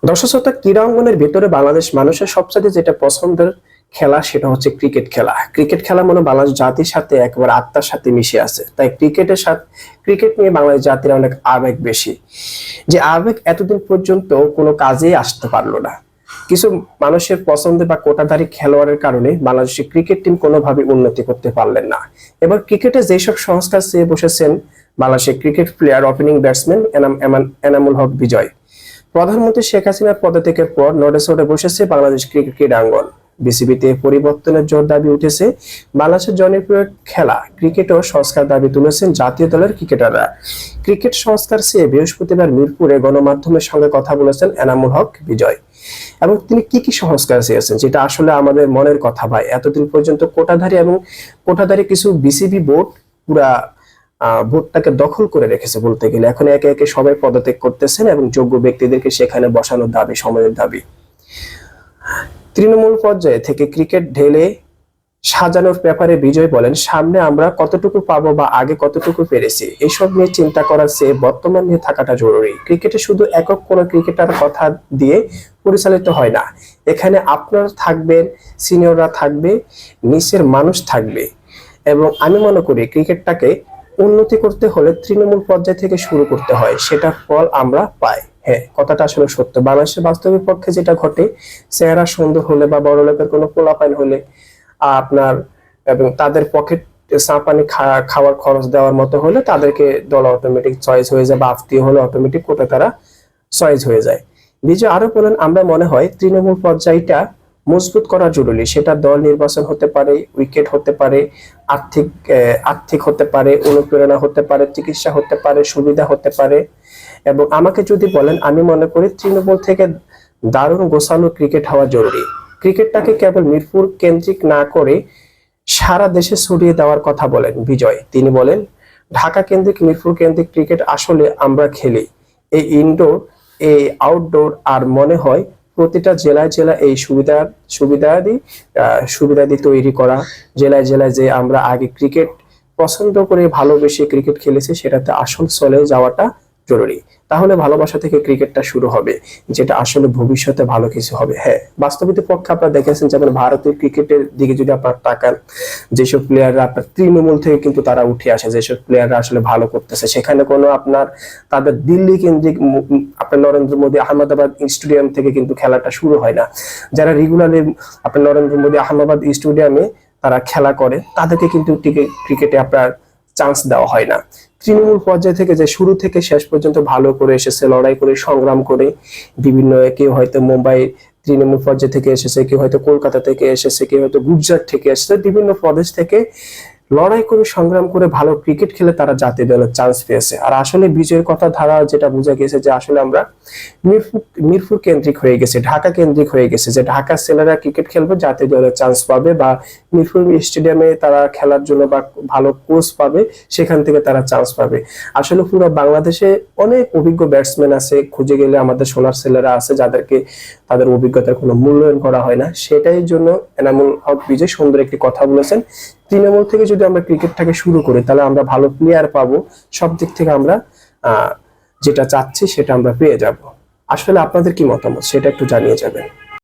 দর্শক শ্রোতা, ক্রীড়া অঙ্গনের ভিতরে বাংলাদেশ মানুষের সবচেয়ে যেটা পছন্দের খেলা সেটা হচ্ছে ক্রিকেট খেলা। ক্রিকেট খেলা মানে বাংলাদেশ জাতির সাথে একেবারে আত্মার সাথে মিশে আছে। তাই ক্রিকেট নিয়ে বাংলাদেশ জাতির অনেক আবেগ বেশি। যে আবেগ এতদিন পর্যন্ত কোনো কাজেই আসতে পারলো না। কিছু মানুষের পছন্দের বা কোটাধারী খেলোয়াড়ের কারণে বাংলাদেশের ক্রিকেট টিম কোনোভাবে উন্নতি করতে পারলেন না। এবার ক্রিকেটে যেসব সংস্কার চেয়ে বসেছেন বাংলাদেশের cricket player opening batsman Enamul Haque Bijoy. প্রধানমন্ত্রী শেখ হাসিনার পদত্যাগের পর নড়ে বসেছে বাংলাদেশ ক্রিকেট ক্রীড়াঙ্গন। বিসিবিতে পরিবর্তনের জোর দাবি উঠেছে। বাংলাদেশের জনপ্রিয় খেলা ক্রিকেটও সংস্কার দাবি তুলেছেন জাতীয় দলের ক্রিকেটাররা। ক্রিকেট সংস্কার চেয়ে বৃহস্পতিবার মিরপুরে গণমাধ্যমের সঙ্গে কথা বলেছেন এনামুল হক বিজয়। এবং তিনি কি সংস্কার চেয়েছেন, যেটা আসলে আমাদের মনের কথা ভাই। এতদিন পর্যন্ত কোটাধারী কিছু বিসিবি বোর্ড পুরা ভোটটাকে দখল করে রেখেছে বলতে গেলে। এখন একে একে সবাই পদত্যাগ করতেছেন এবং যোগ্য ব্যক্তিদেরকে সেখানে বসানোর দাবি, সময়ের দাবি। তৃণমূল পর্যায়ে থেকে ক্রিকেট ঢেলে সাজানোর ব্যাপারে বিজয় বলেন, সামনে আমরা কতটুকু পাবো বা আগে কতটুকু পেরেছি এসব নিয়ে চিন্তা করার চেয়ে বর্তমান নিয়ে থাকাটা জরুরি। ক্রিকেটে শুধু একক কোনো ক্রিকেটার কথা দিয়ে পরিচালিত হয় না। এখানে আপনারা থাকবেন, সিনিয়ররা থাকবে, নিচের মানুষ থাকবে। এবং আমি মনে করি ক্রিকেটটাকে উন্নতি করতে হলে তৃণমূল পর্যায় থেকে শুরু করতে হয়, সেটার ফল আমরা পাই। হ্যাঁ, কথাটা আসলে সত্য। বাংলাদেশের বাস্তবের পক্ষে যেটা ঘটে, চেহারা সুন্দর হলে বা বড় লোকের কোনো পোলাপাইন হলে আপনার এবং তাদের পকেট চাপানি খাওয়ার খরচ দেওয়ার মতো হলে তাদেরকে দল অটোমেটিক চয়েস হয়ে যায়, বা আত্মীয় হলে অটোমেটিক কোটা তারা চয়েস হয়ে যায়। বিজয় আরো বলেন, আমরা মনে হয় তৃণমূল পর্যায়টা মজবুত করা জরুরি। সেটা দল নির্বাচন হতে পারে, উইকেট হতে পারে, আর্থিক হতে পারে, অনুপ্রেরণা হতে পারে, চিকিৎসা হতে পারে, সুবিধা হতে পারে। এবং আমাকে যদি বলেন, আমি মনে করি তৃণমূল থেকে দারুণ গোছানো ক্রিকেট হওয়া জরুরি। ক্রিকেটটাকে কেবল মিরপুর কেন্দ্রিক না করে সারা দেশে ছড়িয়ে দেওয়ার কথা বলেন বিজয়। তিনি বলেন, ঢাকা কেন্দ্রিক, মিরপুর কেন্দ্রিক ক্রিকেট আসলে আমরা খেলি, এই ইনডোর, এই আউটডোর। আর মনে হয় প্রতিটা জেলায় এই সুবিধাদি তৈরি করা। জেলায় যে আমরা আগে ক্রিকেট পছন্দ করে ভালোবেসে ক্রিকেট খেলেছি, সেটাতে আসল চলে যাওয়াটা জরুরি। তাহলে ভালোবাসা থেকে ক্রিকেটটা শুরু হবে, যেটা আসলে ভবিষ্যতে ভালো কিছু হবে। হ্যাঁ, বাস্তবিক পক্ষে আপনারা দেখেছেন, যেমন ভারতীয় ক্রিকেটের দিকে যদি আপনার তাকান, যেসব প্লেয়াররা আপনার তৃণমূল থেকে কিন্তু তারা উঠে আসে, যেসব প্লেয়াররা আসলে ভালো করতেছে, সেখানে কোনো তাদের দিল্লি কেন্দ্রিক আপনার নরেন্দ্র মোদী আহমেদাবাদ স্টেডিয়াম থেকে কিন্তু খেলাটা শুরু হয় না। যারা রেগুলারলি আপনার নরেন্দ্র মোদী আহমেদাবাদ স্টেডিয়ামে তারা খেলা করে, তাদেরকে কিন্তু ক্রিকেটে আপনার চান্স দেওয়া হয় না। তৃণমূল পর্যায় থেকে যে শুরু থেকে শেষ পর্যন্ত ভালো করে এসেছে, লড়াই করে, সংগ্রাম করে, বিভিন্ন, কেউ হয়তো মুম্বাই তৃণমূল পর্যায় থেকে এসেছে, কেউ হয়তো কলকাতা থেকে এসেছে, কেউ হয়তো গুজরাট থেকে এসেছে, বিভিন্ন প্রদেশ থেকে লড়াই করে, সংগ্রাম করে ভালো ক্রিকেট খেলে তারা জাতীয় দলের চান্স পেয়েছে। আর আসলে বিজয়ের কথা ধারা যেটা বোঝা গেছে, যে আসলে আমরা মিরপুর কেন্দ্রিক হয়ে গেছে, ঢাকা কেন্দ্রিক হয়ে গেছে, যে ঢাকার ছেলেরা ক্রিকেট খেলবে, জাতীয় দলের চান্স পাবে, বা মিরপুর স্টেডিয়ামে তারা খেলার জন্য বা ভালো কোচ পাবে, সেখান থেকে তারা চান্স পাবে। আসলে পুরো বাংলাদেশে অনেক অভিজ্ঞ ব্যাটসম্যান আছে, খুঁজে গেলে আমাদের সোনার ছেলেরা আছে, যাদেরকে তাদের অভিজ্ঞতার কোনো মূল্যায়ন করা হয় না। সেটাই জন্য এনামুল হক বিজয় সুন্দর একটি কথা বলেছেন। তৃণমূল থেকে যদি আমরা ক্রিকেটটাকে শুরু করি, তাহলে আমরা ভালো প্লেয়ার পাবো, সব দিক থেকে আমরা যেটা চাচ্ছি সেটা আমরা পেয়ে যাব। আসলে আপনাদের কি মতামত, সেটা একটু জানিয়ে যাবেন।